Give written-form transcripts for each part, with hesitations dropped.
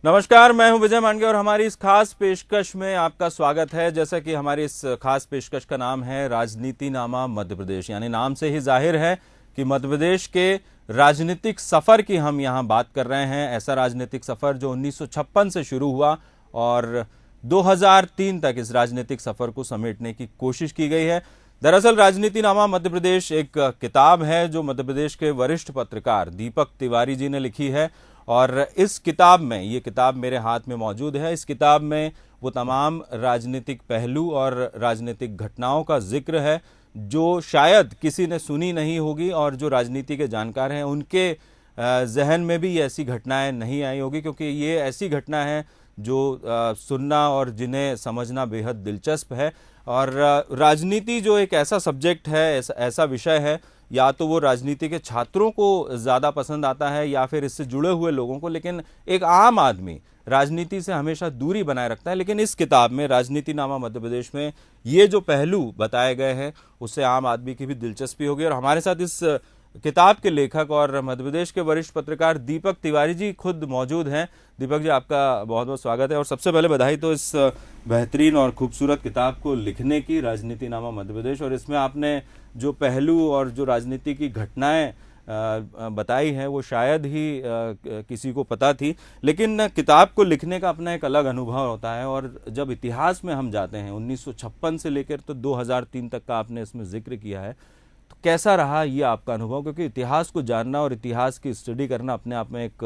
नमस्कार, मैं हूं विजय मांगे और हमारी इस खास पेशकश में आपका स्वागत है। जैसा कि हमारी इस खास पेशकश का नाम है राजनीतिनामा मध्य प्रदेश, यानी नाम से ही जाहिर है कि मध्य प्रदेश के राजनीतिक सफर की हम यहां बात कर रहे हैं। ऐसा राजनीतिक सफर जो 1956 से शुरू हुआ और 2003 तक इस राजनीतिक सफर को समेटने की कोशिश की गई है। दरअसल राजनीतिनामा मध्य प्रदेश एक किताब है जो मध्य प्रदेश के वरिष्ठ पत्रकार दीपक तिवारी जी ने लिखी है और इस किताब में, ये किताब मेरे हाथ में मौजूद है, इस किताब में वो तमाम राजनीतिक पहलू और राजनीतिक घटनाओं का जिक्र है जो शायद किसी ने सुनी नहीं होगी और जो राजनीति के जानकार हैं उनके जहन में भी ऐसी घटनाएं नहीं आई होगी, क्योंकि ये ऐसी घटना है जो सुनना और जिन्हें समझना बेहद दिलचस्प है। और राजनीति जो एक ऐसा सब्जेक्ट है, ऐसा विषय है, या तो वो राजनीति के छात्रों को ज़्यादा पसंद आता है या फिर इससे जुड़े हुए लोगों को, लेकिन एक आम आदमी राजनीति से हमेशा दूरी बनाए रखता है। लेकिन इस किताब में राजनीतिनामा मध्य प्रदेश में ये जो पहलू बताए गए हैं उससे आम आदमी की भी दिलचस्पी होगी। और हमारे साथ इस किताब के लेखक और मध्य प्रदेश के वरिष्ठ पत्रकार दीपक तिवारी जी खुद मौजूद हैं। दीपक जी, आपका बहुत बहुत स्वागत है और सबसे पहले बधाई तो इस बेहतरीन और खूबसूरत किताब को लिखने की, राजनीतिनामा मध्य प्रदेश। और इसमें आपने जो पहलू और जो राजनीति की घटनाएं बताई हैं वो शायद ही किसी को पता थी, लेकिन किताब को लिखने का अपना एक अलग अनुभव होता है। और जब इतिहास में हम जाते हैं 1956 से लेकर तो 2003 तक का आपने इसमें जिक्र किया है, तो कैसा रहा ये आपका अनुभव? क्योंकि इतिहास को जानना और इतिहास की स्टडी करना अपने आप में एक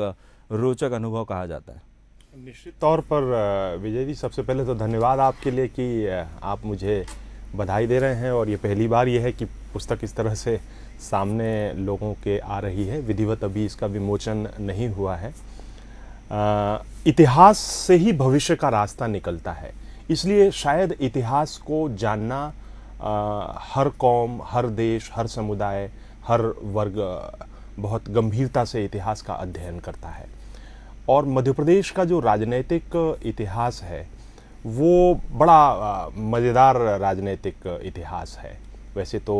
रोचक अनुभव कहा जाता है। निश्चित तौर पर विजय जी, सबसे पहले तो धन्यवाद आपके लिए कि आप मुझे बधाई दे रहे हैं। और ये पहली बार ये है कि पुस्तक इस तरह से सामने लोगों के आ रही है। विधिवत अभी इसका विमोचन नहीं हुआ है। इतिहास से ही भविष्य का रास्ता निकलता है, इसलिए शायद इतिहास को जानना हर कौम, हर देश, हर समुदाय, हर वर्ग बहुत गंभीरता से इतिहास का अध्ययन करता है। और मध्य प्रदेश का जो राजनीतिक इतिहास है वो बड़ा मज़ेदार राजनीतिक इतिहास है। वैसे तो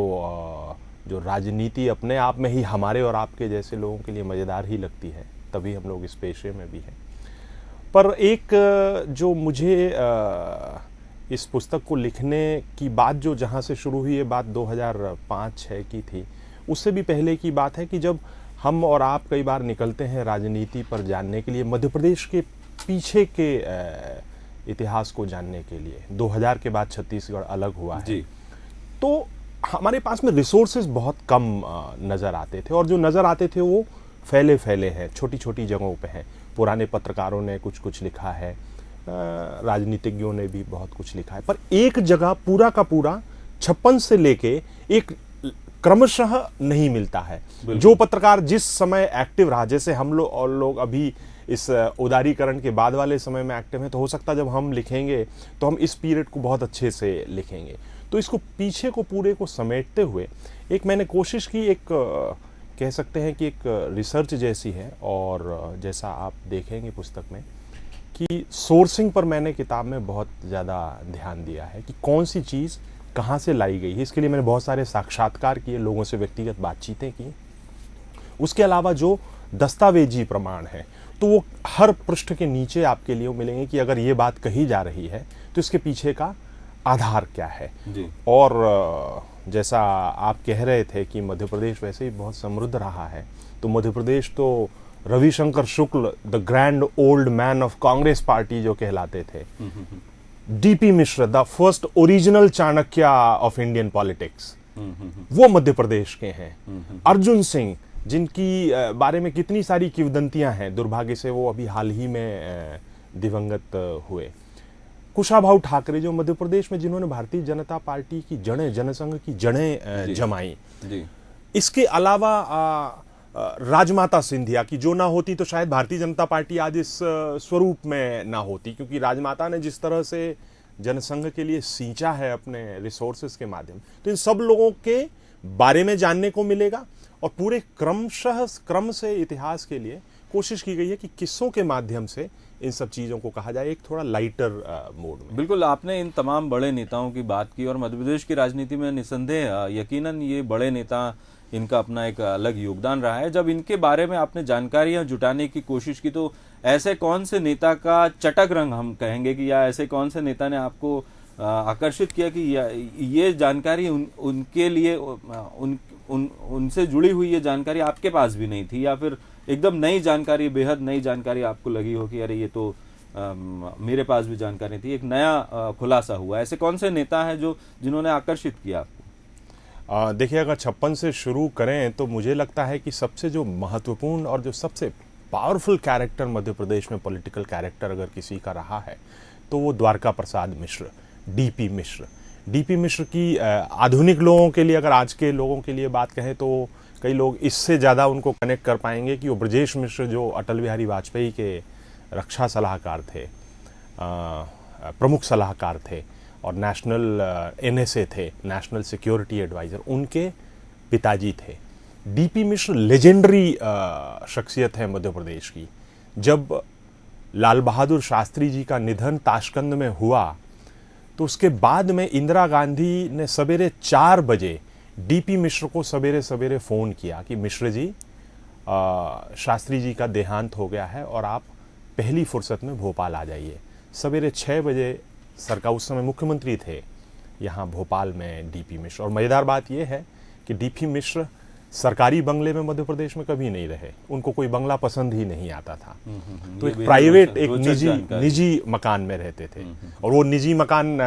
जो राजनीति अपने आप में ही हमारे और आपके जैसे लोगों के लिए मज़ेदार ही लगती है, तभी हम लोग इस पेशे में भी हैं। पर एक जो मुझे इस पुस्तक को लिखने की बात जो जहाँ से शुरू हुई, ये बात 2005-06 की थी। उससे भी पहले की बात है कि जब हम और आप कई बार निकलते हैं राजनीति पर जानने के लिए, मध्य प्रदेश के पीछे के इतिहास को जानने के लिए। 2000 के बाद छत्तीसगढ़ अलग हुआ है जी। तो हमारे पास में रिसोर्सेज बहुत कम नज़र आते थे, और जो नज़र आते थे वो फैले फैले हैं, छोटी छोटी जगहों पे हैं। पुराने पत्रकारों ने कुछ कुछ लिखा है, राजनीतिज्ञों ने भी बहुत कुछ लिखा है, पर एक जगह पूरा का पूरा 56 से लेके एक क्रमशः नहीं मिलता है। जो पत्रकार जिस समय एक्टिव रहा, जैसे हम लोग और लोग अभी इस उदारीकरण के बाद वाले समय में एक्टिव हैं, तो हो सकता है जब हम लिखेंगे तो हम इस पीरियड को बहुत अच्छे से लिखेंगे। तो इसको पीछे को पूरे को समेटते हुए एक मैंने कोशिश की, एक कह सकते हैं कि एक रिसर्च जैसी है। और जैसा आप देखेंगे पुस्तक में कि सोर्सिंग पर मैंने किताब में बहुत ज़्यादा ध्यान दिया है कि कौन सी चीज़ कहाँ से लाई गई है। इसके लिए मैंने बहुत सारे साक्षात्कार किए, लोगों से व्यक्तिगत बातचीतें की। उसके अलावा जो दस्तावेजी प्रमाण है तो वो हर पृष्ठ के नीचे आपके लिए मिलेंगे कि अगर ये बात कही जा रही है तो इसके पीछे का आधार क्या है जी। और जैसा आप कह रहे थे कि मध्य प्रदेश वैसे ही बहुत समृद्ध रहा है, तो मध्य प्रदेश तो Ravishankar Shukla, the grand old man of Congress party जो कहलाते थे, DP Mishra, the first original Chanakya of Indian politics, वो मध्य प्रदेश के हैं। अर्जुन सिंह, जिनकी बारे में कितनी सारी किंवदंतियां हैं, दुर्भाग्य से वो अभी हाल ही में दिवंगत हुए। कुशाभाऊ ठाकरे, जो मध्य प्रदेश में जिन्होंने भारतीय जनता पार्टी की जड़ें, जनसंघ की जड़ें जमाई। इसके अलावा राजमाता सिंधिया की, जो ना होती तो शायद भारतीय जनता पार्टी आज इस स्वरूप में ना होती, क्योंकि राजमाता ने जिस तरह से जनसंघ के लिए सींचा है अपने रिसोर्सेज के माध्यम, तो इन सब लोगों के बारे में जानने को मिलेगा। और पूरे क्रम से इतिहास के लिए कोशिश की गई है कि किस्सों के माध्यम से इन सब चीज़ों को कहा जाए, एक थोड़ा लाइटर मोड में। बिल्कुल, आपने इन तमाम बड़े नेताओं की बात की और मध्य प्रदेश की राजनीति में निसंदेह यकीनन ये बड़े नेता, इनका अपना एक अलग योगदान रहा है। जब इनके बारे में आपने जानकारियां जुटाने की कोशिश की तो ऐसे कौन से नेता का चटक रंग हम कहेंगे कि, या ऐसे कौन से नेता ने आपको आकर्षित किया कि ये जानकारी उनके लिए उनसे जुड़ी हुई ये जानकारी आपके पास भी नहीं थी, या फिर एकदम नई जानकारी, बेहद नई जानकारी आपको लगी हो कि अरे ये तो मेरे पास भी जानकारी थी, एक नया खुलासा हुआ? ऐसे कौन से नेता हैं जिन्होंने आकर्षित किया आपको? देखिए, अगर 56 से शुरू करें तो मुझे लगता है कि सबसे जो महत्वपूर्ण और जो सबसे पावरफुल कैरेक्टर मध्य प्रदेश में, पॉलिटिकल कैरेक्टर अगर किसी का रहा है तो वो द्वारका प्रसाद मिश्र, डीपी मिश्र। डीपी मिश्र की आधुनिक लोगों के लिए, अगर आज के लोगों के लिए बात कहें तो कई लोग इससे ज़्यादा उनको कनेक्ट कर पाएंगे कि वो ब्रजेश मिश्र जो अटल बिहारी वाजपेयी के रक्षा सलाहकार थे, प्रमुख सलाहकार थे और नेशनल NSA थे, नेशनल सिक्योरिटी एडवाइज़र, उनके पिताजी थे। डीपी मिश्र लेजेंडरी शख्सियत है मध्य प्रदेश की। जब लाल बहादुर शास्त्री जी का निधन ताशकंद में हुआ तो उसके बाद में इंदिरा गांधी ने सवेरे 4 बजे डीपी मिश्र को सवेरे सवेरे फ़ोन किया कि मिश्र जी, शास्त्री जी का देहांत हो गया है और आप पहली फुर्सत में भोपाल आ जाइए। सवेरे 6 बजे सरकार, उस समय मुख्यमंत्री थे यहाँ भोपाल में डीपी मिश्र। और मज़ेदार बात यह है कि डीपी मिश्र सरकारी बंगले में मध्य प्रदेश में कभी नहीं रहे, उनको कोई बंगला पसंद ही नहीं आता था। तो एक प्राइवेट, एक निजी मकान में रहते थे। और वो निजी मकान,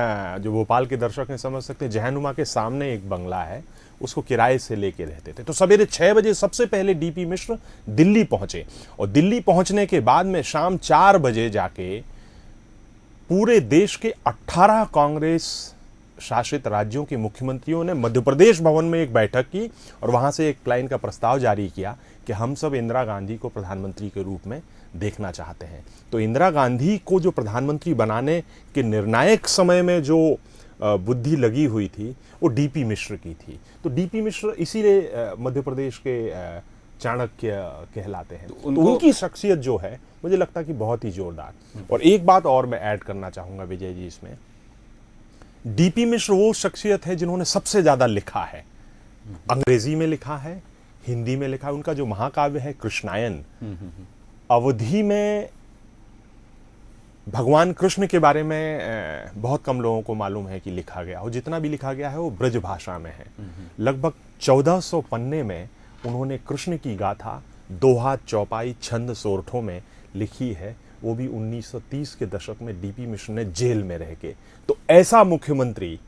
जो भोपाल के दर्शक हैं समझ सकते हैं, जहानुमा के सामने एक बंगला है, उसको किराए से लेके रहते थे। तो सवेरे 6 बजे सबसे पहले डीपी मिश्र दिल्ली पहुंचे और दिल्ली पहुंचने के बाद में शाम 4 बजे जाके पूरे देश के 18 कांग्रेस शासित राज्यों के मुख्यमंत्रियों ने मध्य प्रदेश भवन में एक बैठक की और वहां से एक प्लान का प्रस्ताव जारी किया कि हम सब इंदिरा गांधी को प्रधानमंत्री के रूप में देखना चाहते हैं। तो इंदिरा गांधी को जो प्रधानमंत्री बनाने के निर्णायक समय में जो बुद्धि लगी हुई थी वो डीपी मिश्र की थी। तो डीपी मिश्र इसीलिए मध्य प्रदेश के चाणक्य कहलाते हैं। तो उनकी शख्सियत जो है मुझे लगता है कि बहुत ही जोरदार। और एक बात और मैं ऐड करना चाहूंगा विजय जी इसमें, डीपी मिश्र वो शख्सियत है जिन्होंने सबसे ज्यादा लिखा है। अंग्रेजी में लिखा है, हिंदी में लिखा है। उनका जो महाकाव्य है कृष्णायन, अवधी में भगवान कृष्ण के बारे में बहुत कम लोगों को मालूम है कि लिखा गया, और जितना भी लिखा गया है वो ब्रज भाषा में है। लगभग 1400 पन्ने में उन्होंने कृष्ण की गाथा दोहा, चौपाई, छंद, सोरठों में लिखी है, वो भी 1930 के दशक में डीपी मिश्र ने जेल में रह के। तो ऐसा मुख्यमंत्री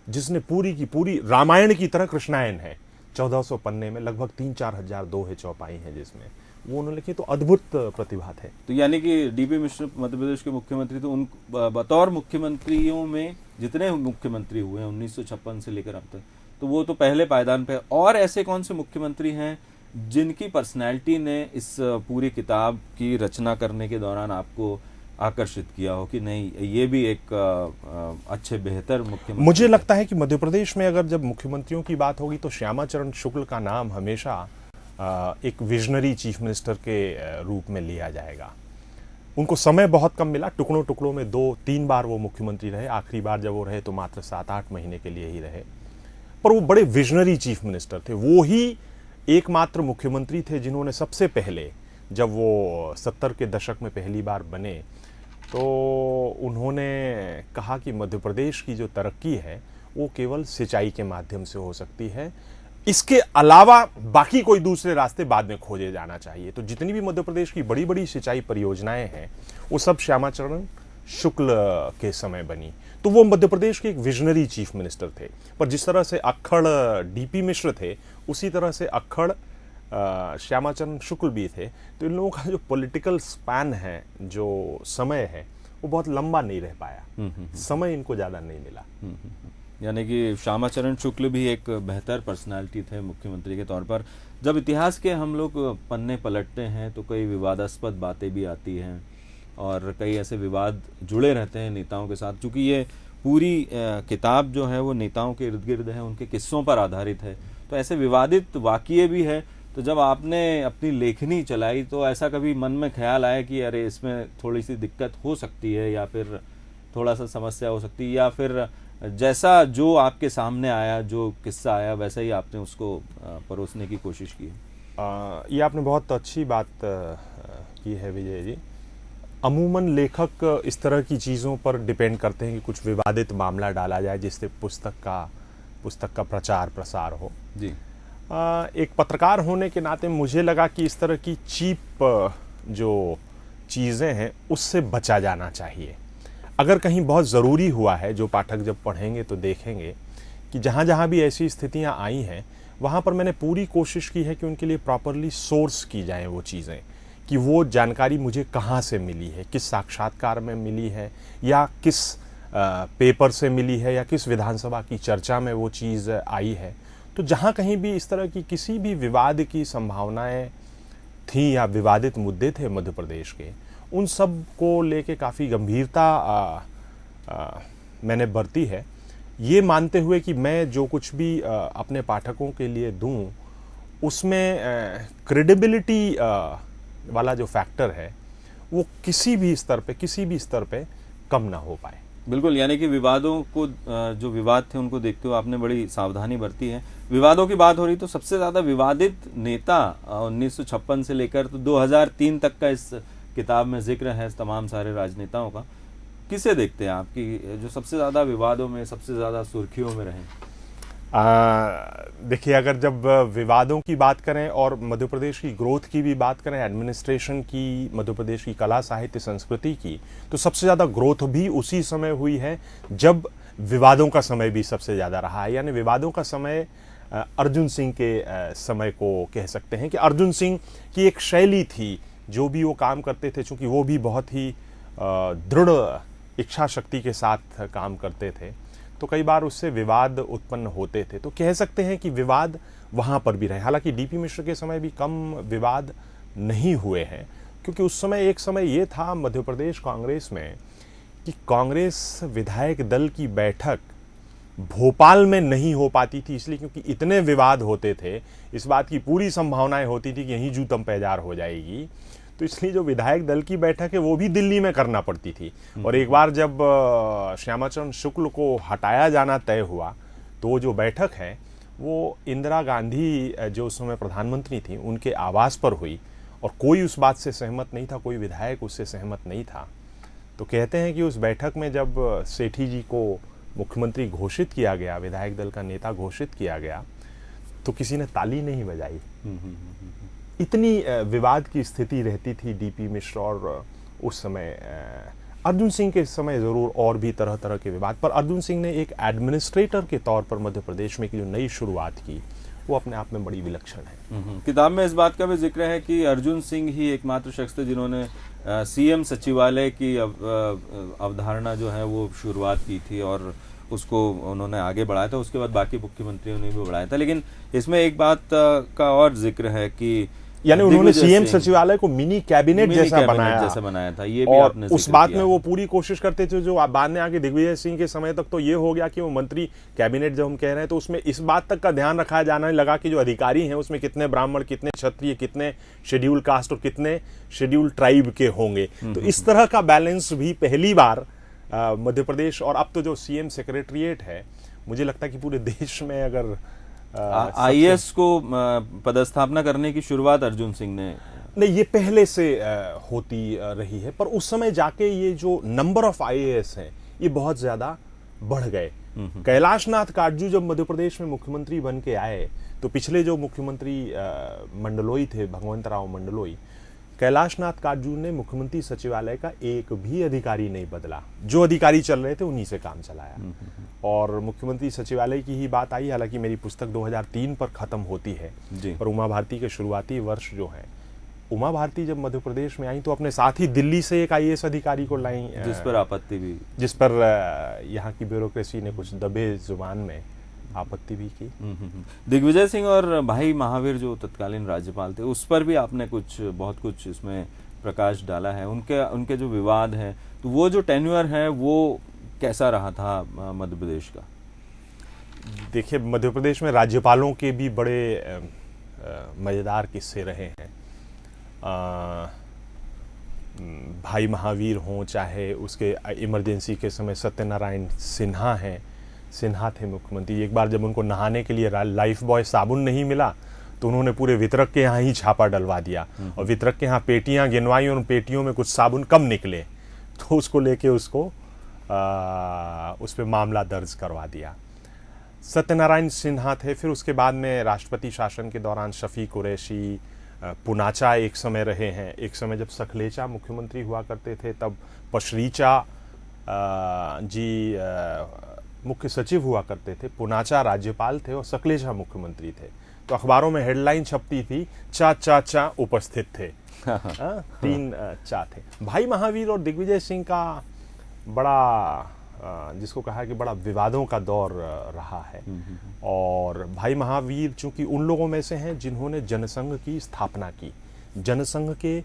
जिसने पूरी की पूरी रामायण की तरह कृष्णायन है, 1400 पन्ने में लगभग 3-4 हजार दोहे, चौपाई हैं जिसमें वो उन्होंने लिखी, तो अद्भुत प्रतिभा थे। तो यानी कि डीपी मिश्र मध्य प्रदेश के मुख्यमंत्री, तो उन बतौर मुख्यमंत्रियों में जितने मुख्यमंत्री हुए हैं 1956 से लेकर अब तक, तो वो तो पहले पायदान पे। और ऐसे कौन से मुख्यमंत्री हैं जिनकी पर्सनैलिटी ने इस पूरी किताब की रचना करने के दौरान आपको आकर्षित किया हो कि नहीं, ये भी एक अच्छे बेहतर मुख्यमंत्री? मुझे लगता है कि मध्य प्रदेश में अगर जब मुख्यमंत्रियों की बात होगी तो श्यामा चरण शुक्ल का नाम हमेशा एक विजनरी चीफ मिनिस्टर के रूप में लिया जाएगा। उनको समय बहुत कम मिला, टुकड़ों टुकड़ों में 2-3 बार वो मुख्यमंत्री रहे। आखिरी बार जब वो रहे तो मात्र 7-8 महीने के लिए ही रहे, पर वो बड़े विजनरी चीफ मिनिस्टर थे। वो ही एकमात्र मुख्यमंत्री थे जिन्होंने सबसे पहले, जब वो 70 के दशक में पहली बार बने, तो उन्होंने कहा कि मध्य प्रदेश की जो तरक्की है वो केवल सिंचाई के माध्यम से हो सकती है, इसके अलावा बाकी कोई दूसरे रास्ते बाद में खोजे जाना चाहिए। तो जितनी भी मध्य प्रदेश की बड़ी बड़ी सिंचाई परियोजनाएं हैं वो सब श्यामा चरण शुक्ल के समय बनी। तो वो मध्य प्रदेश के एक विजनरी चीफ मिनिस्टर थे। पर जिस तरह से अक्खड़ डीपी मिश्र थे, उसी तरह से अक्खड़ श्यामा चरण शुक्ल भी थे। तो इन लोगों का जो पॉलिटिकल स्पैन है, जो समय है, वो बहुत लंबा नहीं रह पाया। समय इनको ज़्यादा नहीं मिला। यानी कि श्यामा चरण शुक्ल भी एक बेहतर पर्सनालिटी थे मुख्यमंत्री के तौर पर। जब इतिहास के हम लोग पन्ने पलटते हैं तो कई विवादास्पद बातें भी आती हैं और कई ऐसे विवाद जुड़े रहते हैं नेताओं के साथ। चूँकि ये पूरी किताब जो है वो नेताओं के इर्द गिर्द है, उनके किस्सों पर आधारित है, तो ऐसे विवादित वाक़ये भी है। तो जब आपने अपनी लेखनी चलाई तो ऐसा कभी मन में ख्याल आया कि अरे इसमें थोड़ी सी दिक्कत हो सकती है, या फिर थोड़ा सा समस्या हो सकती है, या फिर जैसा जो आपके सामने आया, जो किस्सा आया, वैसा ही आपने उसको परोसने की कोशिश की? ये आपने बहुत अच्छी बात की है विजय जी। अमूमन लेखक इस तरह की चीज़ों पर डिपेंड करते हैं कि कुछ विवादित मामला डाला जाए जिससे पुस्तक का प्रचार प्रसार हो जी। एक पत्रकार होने के नाते मुझे लगा कि इस तरह की चीप जो चीज़ें हैं उससे बचा जाना चाहिए। अगर कहीं बहुत ज़रूरी हुआ है, जो पाठक जब पढ़ेंगे तो देखेंगे कि जहाँ जहाँ भी ऐसी स्थितियाँ आई हैं वहाँ पर मैंने पूरी कोशिश की है कि उनके लिए प्रॉपरली सोर्स की जाएँ वो चीज़ें, कि वो जानकारी मुझे कहाँ से मिली है, किस साक्षात्कार में मिली है, या किस पेपर से मिली है, या किस विधानसभा की चर्चा में वो चीज़ आई है। तो जहाँ कहीं भी इस तरह की किसी भी विवाद की संभावनाएं थी या विवादित मुद्दे थे मध्य प्रदेश के, उन सब को लेके काफ़ी गंभीरता मैंने बरती है, ये मानते हुए कि मैं जो कुछ भी अपने पाठकों के लिए दूं उसमें क्रेडिबिलिटी वाला जो फैक्टर है वो किसी भी स्तर पे कम ना हो पाए। बिल्कुल, यानी कि विवादों को, जो विवाद थे उनको देखते हुए आपने बड़ी सावधानी बरती है। विवादों की बात हो रही तो सबसे ज़्यादा विवादित नेता 1956 से लेकर तो 2003 तक का इस किताब में जिक्र है तमाम सारे राजनेताओं का। किसे देखते हैं आपकी जो सबसे ज़्यादा विवादों में, सबसे ज़्यादा सुर्खियों में रहे? देखिए, अगर जब विवादों की बात करें और मध्य प्रदेश की ग्रोथ की भी बात करें, एडमिनिस्ट्रेशन की, मध्य प्रदेश की कला साहित्य संस्कृति की, तो सबसे ज़्यादा ग्रोथ भी उसी समय हुई है जब विवादों का समय भी सबसे ज़्यादा रहा है। यानी विवादों का समय अर्जुन सिंह के समय को कह सकते हैं कि अर्जुन सिंह की एक शैली थी, जो भी वो काम करते थे, चूँकि वो भी बहुत ही दृढ़ इच्छा शक्ति के साथ काम करते थे, तो कई बार उससे विवाद उत्पन्न होते थे। तो कह सकते हैं कि विवाद वहाँ पर भी रहे। हालांकि डीपी मिश्र के समय भी कम विवाद नहीं हुए हैं, क्योंकि उस समय एक समय ये था मध्य प्रदेश कांग्रेस में कि कांग्रेस विधायक दल की बैठक भोपाल में नहीं हो पाती थी, इसलिए क्योंकि इतने विवाद होते थे, इस बात की पूरी संभावनाएं होती थी कि यहीं जूतम पैजार हो जाएगी, तो इसलिए जो विधायक दल की बैठक है वो भी दिल्ली में करना पड़ती थी। और एक बार जब श्यामाचरण शुक्ल को हटाया जाना तय हुआ, तो जो बैठक है वो इंदिरा गांधी जो उस समय प्रधानमंत्री थी उनके आवास पर हुई, और कोई उस बात से सहमत नहीं था, कोई विधायक उससे सहमत नहीं था। तो कहते हैं कि उस बैठक में जब सेठी जी को मुख्यमंत्री घोषित किया गया, विधायक दल का नेता घोषित किया गया, तो किसी ने ताली नहीं बजाई। इतनी विवाद की स्थिति रहती थी डीपी मिश्र और उस समय अर्जुन सिंह के समय ज़रूर और भी तरह तरह के विवाद, पर अर्जुन सिंह ने एक एडमिनिस्ट्रेटर के तौर पर मध्य प्रदेश में की जो नई शुरुआत की, वो अपने आप में बड़ी विलक्षण है। किताब में इस बात का भी जिक्र है कि अर्जुन सिंह ही एकमात्र शख्स थे जिन्होंने सीएम सचिवालय की अवधारणा जो है वो शुरुआत की थी और उसको उन्होंने आगे बढ़ाया था। उसके बाद बाकी मुख्यमंत्रियों ने भी बढ़ाया था। लेकिन इसमें एक बात का और जिक्र है कि यानी उन्होंने सीएम सचिवालय को मिनी कैबिनेट जैसा बनाया था। ये भी और आपने उस बात में वो पूरी कोशिश करते थे, जो बाद में आके दिग्विजय सिंह के समय तक तो ये हो गया कि वो मंत्री कैबिनेट जब हम कह रहे हैं तो उसमें इस बात तक का ध्यान रखा जाने लगा कि जो अधिकारी हैं उसमें कितने ब्राह्मण, कितने क्षत्रिय, कितने शेड्यूल कास्ट और कितने शेड्यूल ट्राइब के होंगे। तो इस तरह का बैलेंस भी पहली बार मध्य प्रदेश, और अब तो जो सीएम सेक्रेटरिएट है, मुझे लगता है कि पूरे देश में अगर आईएएस को पदस्थापना करने की शुरुआत अर्जुन सिंह ने नहीं, ये पहले से होती रही है, पर उस समय जाके ये जो नंबर ऑफ आईएएस हैं ये बहुत ज्यादा बढ़ गए। कैलाशनाथ काटजू जब मध्य प्रदेश में मुख्यमंत्री बन के आए, तो पिछले जो मुख्यमंत्री मंडलोई थे, भगवंत राव मंडलोई, कैलाशनाथ काटजू ने मुख्यमंत्री सचिवालय का एक भी अधिकारी नहीं बदला, जो अधिकारी चल रहे थे उन्हीं से काम चलाया। और मुख्यमंत्री सचिवालय की ही बात आई, हालांकि मेरी पुस्तक 2003 पर खत्म होती है, पर उमा भारती के शुरुआती वर्ष जो है, उमा भारती जब मध्य प्रदेश में आई तो अपने साथ ही दिल्ली से एक आईएएस अधिकारी को लाई, जिस पर आपत्ति भी, जिस पर यहाँ की ब्यूरोक्रेसी ने कुछ दबे जुबान में आपत्ति भी की। दिग्विजय सिंह और भाई महावीर जो तत्कालीन राज्यपाल थे, उस पर भी आपने बहुत कुछ इसमें प्रकाश डाला है। उनके जो विवाद हैं, तो वो जो टेन्योर है वो कैसा रहा था मध्य प्रदेश का? देखिए, मध्य प्रदेश में राज्यपालों के भी बड़े मज़ेदार किस्से रहे हैं। भाई महावीर हों, चाहे उसके इमरजेंसी के समय सत्यनारायण सिन्हा हैं, सिन्हा थे मुख्यमंत्री। एक बार जब उनको नहाने के लिए लाइफ बॉय साबुन नहीं मिला, तो उन्होंने पूरे वितरक के यहाँ ही छापा डलवा दिया और वितरक के यहाँ पेटियां गिनवाई और उन पेटियों में कुछ साबुन कम निकले, तो उसको लेके उसको उस पर मामला दर्ज करवा दिया। सत्यनारायण सिन्हा थे, फिर उसके बाद में राष्ट्रपति शासन के दौरान शफीक कुरैशी, पुनाचा एक समय रहे हैं। एक समय जब सखलेचा मुख्यमंत्री हुआ करते थे तब पशरीचा जी मुख्य सचिव हुआ करते थे, पुनाचा राज्यपाल थे और सखलेचा मुख्यमंत्री थे। तो अखबारों में हेडलाइन छपती थी चा चा चा उपस्थित थे। तीन चा थे। भाई महावीर और दिग्विजय सिंह का बड़ा जिसको कहा कि बड़ा विवादों का दौर रहा है। और भाई महावीर चूंकि उन लोगों में से हैं जिन्होंने जनसंघ की स्थापना की, जनसंघ के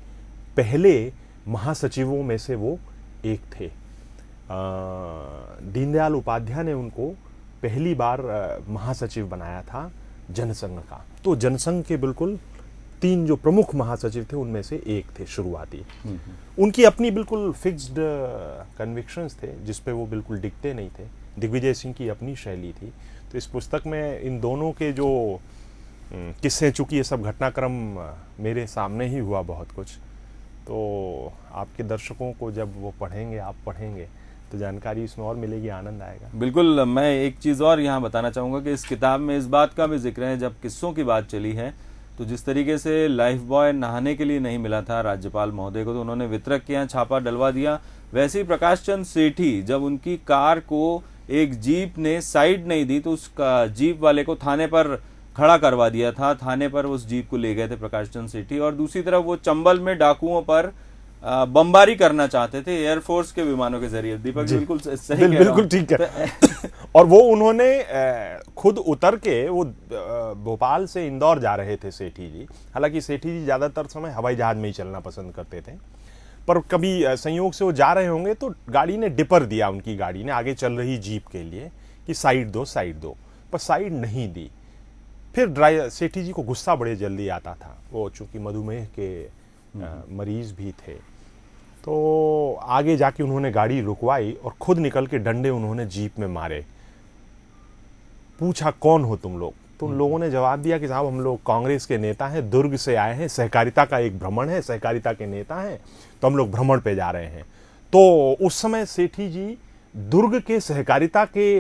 पहले महासचिवों में से वो एक थे। दीनदयाल उपाध्याय ने उनको पहली बार महासचिव बनाया था जनसंघ का। तो जनसंघ के बिल्कुल 3 जो प्रमुख महासचिव थे उनमें से एक थे शुरुआती। उनकी अपनी बिल्कुल फिक्स्ड कन्विक्शंस थे जिस पे वो बिल्कुल डिगते नहीं थे। दिग्विजय सिंह की अपनी शैली थी। तो इस पुस्तक में इन दोनों के जो किस्से, चूंकि ये सब घटनाक्रम मेरे सामने ही हुआ बहुत कुछ, तो आपके दर्शकों को जब वो पढ़ेंगे, आप पढ़ेंगे तो जानकारी इसमें और मिलेगी, आनंद आएगा। बिल्कुल। मैं एक चीज़ और यहाँ बताना चाहूँगा कि इस किताब में इस बात का भी जिक्र है, जब किस्सों की बात चली है तो जिस तरीके से लाइफ बॉय नहाने के लिए नहीं मिला था राज्यपाल महोदय को, तो उन्होंने वितरक के यहाँ छापा डलवा दिया। वैसे ही प्रकाश चंद्र सेठी, जब उनकी कार को एक जीप ने साइड नहीं दी तो उसका जीप वाले को थाने पर खड़ा करवा दिया था। थाने पर उस जीप को ले गए थे प्रकाश चंद्र सेठी। और दूसरी तरफ वो चंबल में डाकुओं पर बमबारी करना चाहते थे एयरफोर्स के विमानों के जरिए। दीपक बिल्कुल सही, बिल्कुल ठीक है। और वो उन्होंने खुद उतर के वो भोपाल से इंदौर जा रहे थे सेठी जी। हालांकि सेठी जी ज्यादातर समय हवाई जहाज में ही चलना पसंद करते थे, पर कभी संयोग से वो जा रहे होंगे तो गाड़ी ने डिपर दिया, उनकी गाड़ी ने आगे चल रही जीप के लिए कि साइड दो साइड दो, पर साइड नहीं दी। फिर ड्राइवर सेठी जी को गुस्सा बड़े जल्दी आता था, वो चूंकि मधुमेह के मरीज भी थे। तो आगे जाके उन्होंने गाड़ी रुकवाई और खुद निकल के डंडे उन्होंने जीप में मारे। पूछा कौन हो तुम लोग? तो उन लोगों ने जवाब दिया कि साहब हम लोग कांग्रेस के नेता हैं, दुर्ग से आए हैं, सहकारिता का एक भ्रमण है, सहकारिता के नेता हैं, तो हम लोग भ्रमण पे जा रहे हैं। तो उस समय सेठी जी दुर्ग के सहकारिता के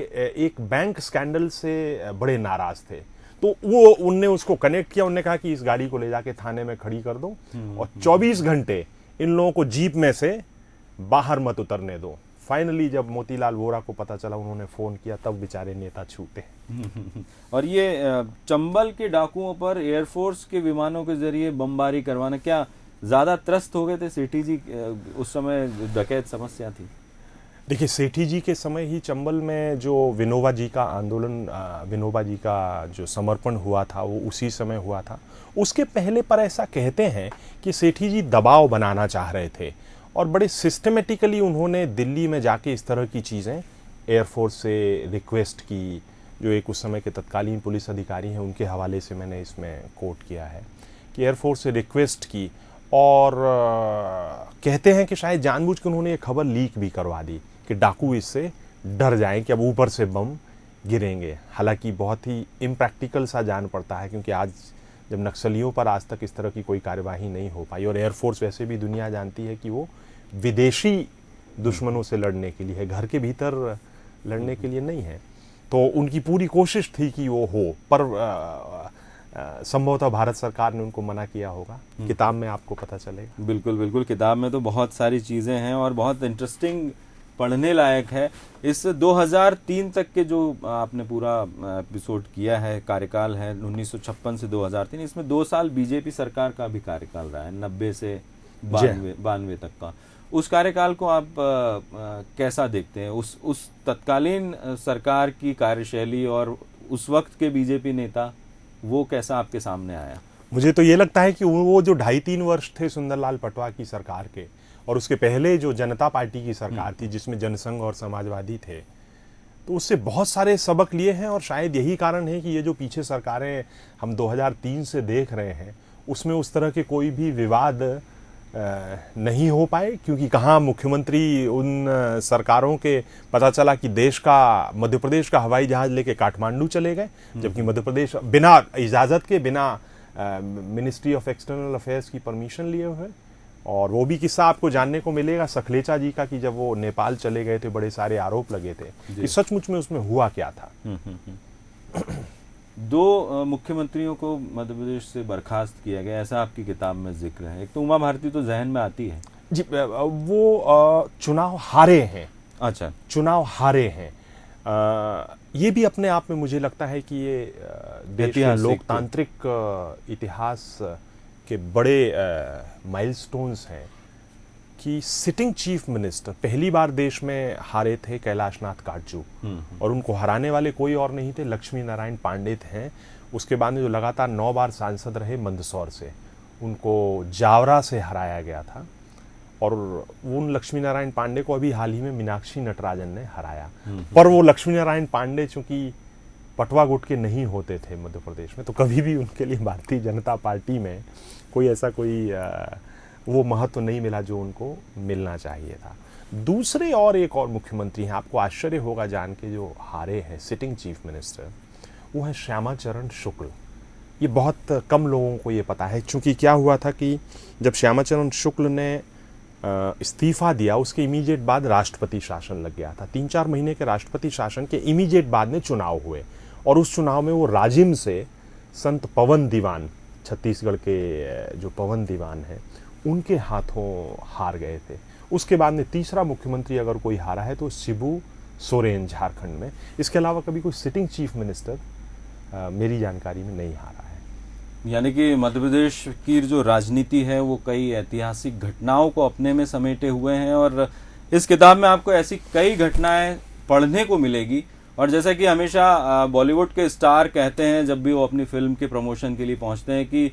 एक बैंक स्कैंडल से बड़े नाराज थे। तो वो उनने उसको कनेक्ट किया, उनने कहा कि इस गाड़ी को ले जाके थाने में खड़ी कर दो और 24 घंटे इन लोगों को जीप में से बाहर मत उतरने दो। फाइनली जब मोतीलाल वोरा को पता चला, उन्होंने फोन किया, तब बेचारे नेता छूटे। और ये चंबल के डाकुओं पर एयरफोर्स के विमानों के जरिए बमबारी करवाना, क्या ज्यादा त्रस्त हो गए थे सेठी जी? उस समय डकैत समस्या थी। देखिए, सेठी जी के समय ही चंबल में जो विनोबा जी का आंदोलन, विनोबा जी का जो समर्पण हुआ था वो उसी समय हुआ था। उसके पहले पर ऐसा कहते हैं कि सेठी जी दबाव बनाना चाह रहे थे और बड़े सिस्टमेटिकली उन्होंने दिल्ली में जाके इस तरह की चीज़ें एयरफोर्स से रिक्वेस्ट की। जो एक उस समय के तत्कालीन पुलिस अधिकारी हैं, उनके हवाले से मैंने इसमें कोट किया है कि एयरफोर्स से रिक्वेस्ट की और कहते हैं कि शायद जानबूझ के उन्होंने ये खबर लीक भी करवा दी कि डाकू इससे डर जाएं कि अब ऊपर से बम गिरेंगे। हालांकि बहुत ही इम्प्रैक्टिकल सा जान पड़ता है, क्योंकि आज जब नक्सलियों पर आज तक इस तरह की कोई कार्यवाही नहीं हो पाई और एयरफोर्स वैसे भी दुनिया जानती है कि वो विदेशी दुश्मनों से लड़ने के लिए है, घर के भीतर लड़ने के लिए नहीं है। तो उनकी पूरी कोशिश थी कि वो हो, पर संभवतः भारत सरकार ने उनको मना किया होगा। किताब में आपको पता चलेगा। बिल्कुल बिल्कुल, किताब में तो बहुत सारी चीज़ें हैं और बहुत इंटरेस्टिंग, पढ़ने लायक है। इस 2003 तक के जो आपने पूरा एपिसोड किया है, कार्यकाल है 1956 से 2003, इसमें 2 साल बीजेपी सरकार का भी कार्यकाल रहा है, 90 से 92 तक का। उस कार्यकाल को आप कैसा देखते हैं? उस तत्कालीन सरकार की कार्यशैली और उस वक्त के बीजेपी नेता, वो कैसा आपके सामने आया? मुझे तो ये लगता है कि वो जो 2.5-3 वर्ष थे सुंदरलाल पटवा की सरकार के, और उसके पहले जो जनता पार्टी की सरकार थी जिसमें जनसंघ और समाजवादी थे, तो उससे बहुत सारे सबक लिए हैं। और शायद यही कारण है कि ये जो पीछे सरकारें हम 2003 से देख रहे हैं, उसमें उस तरह के कोई भी विवाद नहीं हो पाए, क्योंकि कहाँ मुख्यमंत्री उन सरकारों के पता चला कि मध्य प्रदेश का हवाई जहाज लेके काठमांडू चले गए, जबकि मध्य प्रदेश बिना इजाज़त के, बिना मिनिस्ट्री ऑफ एक्सटर्नल अफेयर्स की परमिशन लिए हुए। और वो भी किस्सा आपको जानने को मिलेगा सखलेचा जी का, कि जब वो नेपाल चले गए थे बड़े सारे आरोप लगे थे कि सचमुच में उसमें हुआ क्या था। दो मुख्यमंत्रियों को मध्य प्रदेश से बर्खास्त किया गया, ऐसा आपकी किताब में जिक्र है। एक तो उमा भारती तो जहन में आती है जी, वो चुनाव हारे हैं। अच्छा, चुनाव हारे हैं। ये भी अपने आप में मुझे लगता है कि ये देश के लोकतांत्रिक इतिहास के बड़े माइलस्टोन्स हैं कि सिटिंग चीफ मिनिस्टर पहली बार देश में हारे थे कैलाशनाथ काटजू, और उनको हराने वाले कोई और नहीं थे, लक्ष्मी नारायण पांडे थे। उसके बाद में जो लगातार 9 बार सांसद रहे मंदसौर से, उनको जावरा से हराया गया था। और उन लक्ष्मी नारायण पांडे को अभी हाल ही में मीनाक्षी नटराजन ने हराया। पर वो लक्ष्मी नारायण पांडे चूंकि पटवा गुट के नहीं होते थे मध्य प्रदेश में, तो कभी भी उनके लिए भारतीय जनता पार्टी में कोई ऐसा कोई वो महत्व नहीं मिला जो उनको मिलना चाहिए था। दूसरे और एक और मुख्यमंत्री हैं, आपको आश्चर्य होगा जान के, जो हारे हैं सिटिंग चीफ मिनिस्टर, वो है श्यामा चरण शुक्ल। ये बहुत कम लोगों को ये पता है, चूंकि क्या हुआ था कि जब श्यामा चरण शुक्ल ने इस्तीफा दिया, उसके इमीडिएट बाद राष्ट्रपति शासन लग गया था। 3-4 महीने के राष्ट्रपति शासन के इमीडिएट बाद में चुनाव हुए, और उस चुनाव में वो राजिम से संत पवन दीवान, छत्तीसगढ़ के जो पवन दीवान हैं, उनके हाथों हार गए थे। उसके बाद में तीसरा मुख्यमंत्री अगर कोई हारा है तो शिबू सोरेन झारखंड में। इसके अलावा कभी कोई सिटिंग चीफ मिनिस्टर मेरी जानकारी में नहीं हारा है। यानी कि मध्य प्रदेश की जो राजनीति है वो कई ऐतिहासिक घटनाओं को अपने में समेटे हुए हैं, और इस किताब में आपको ऐसी कई घटनाएं पढ़ने को मिलेगी। और जैसा कि हमेशा बॉलीवुड के स्टार कहते हैं जब भी वो अपनी फिल्म के प्रमोशन के लिए पहुंचते हैं कि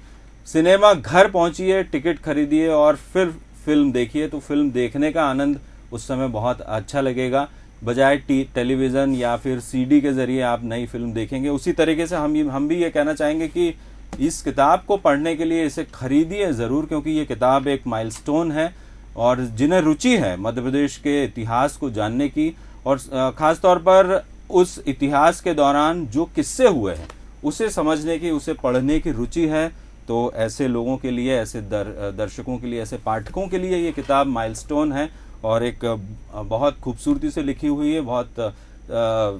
सिनेमा घर पहुंचिए, टिकट खरीदिए और फिर फिल्म देखिए, तो फिल्म देखने का आनंद उस समय बहुत अच्छा लगेगा, बजाय टेलीविज़न या फिर सीडी के जरिए आप नई फिल्म देखेंगे। उसी तरीके से हम भी ये कहना चाहेंगे कि इस किताब को पढ़ने के लिए इसे खरीदिए ज़रूर, क्योंकि ये किताब एक माइलस्टोन है, और जिन्हें रुचि है मध्य प्रदेश के इतिहास को जानने की, और ख़ास तौर पर उस इतिहास के दौरान जो किस्से हुए हैं उसे समझने की, उसे पढ़ने की रुचि है, तो ऐसे लोगों के लिए, ऐसे दर्शकों के लिए, ऐसे पाठकों के लिए ये किताब माइलस्टोन है, और एक बहुत खूबसूरती से लिखी हुई है, बहुत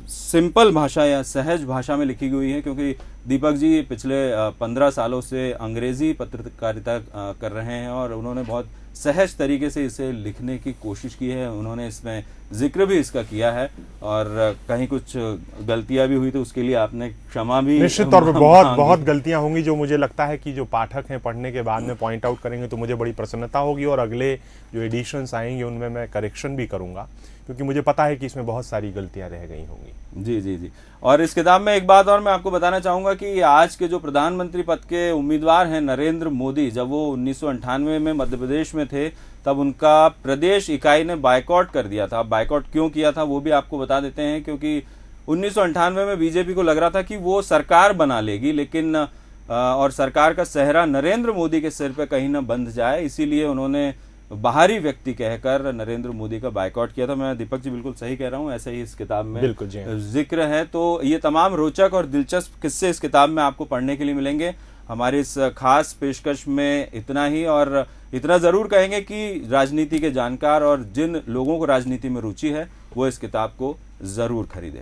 सिंपल भाषा या सहज भाषा में लिखी हुई है। क्योंकि दीपक जी पिछले 15 सालों से अंग्रेजी पत्रकारिता कर रहे हैं, और उन्होंने बहुत सहज तरीके से इसे लिखने की कोशिश की है। उन्होंने इसमें जिक्र भी इसका किया है, और कहीं कुछ गलतियां भी हुई तो उसके लिए आपने क्षमा भी निश्चित तौर पे बहुत गलतियां होंगी, जो मुझे लगता है कि जो पाठक हैं पढ़ने के बाद में पॉइंट आउट करेंगे तो मुझे बड़ी प्रसन्नता होगी, और अगले जो एडिशंस आएंगे उनमें मैं करेक्शन भी करूंगा, क्योंकि मुझे पता है कि इसमें बहुत सारी गलतियां रह गई होंगी। जी जी जी। और इस किताब में एक बात और मैं आपको बताना चाहूंगा कि आज के जो प्रधानमंत्री पद के उम्मीदवार हैं नरेंद्र मोदी, जब वो 1998 में मध्य प्रदेश में थे तब उनका प्रदेश इकाई ने बायकॉट कर दिया था। बायकॉट क्यों किया था वो भी आपको बता देते हैं, क्योंकि 1998 में बीजेपी को लग रहा था कि वो सरकार बना लेगी, लेकिन और सरकार का सेहरा नरेंद्र मोदी के सिर पे कहीं ना बंध जाए, इसीलिए उन्होंने बाहरी व्यक्ति कहकर नरेंद्र मोदी का बायकॉट किया था। मैं दीपक जी बिल्कुल सही कह रहा हूं, ऐसे ही इस किताब में बिल्कुल जी जिक्र है। तो ये तमाम रोचक और दिलचस्प किस्से इस किताब में आपको पढ़ने के लिए मिलेंगे। हमारी इस खास पेशकश में इतना ही, और इतना जरूर कहेंगे कि राजनीति के जानकार और जिन लोगों को राजनीति में रुचि है वो इस किताब को जरूर खरीदें।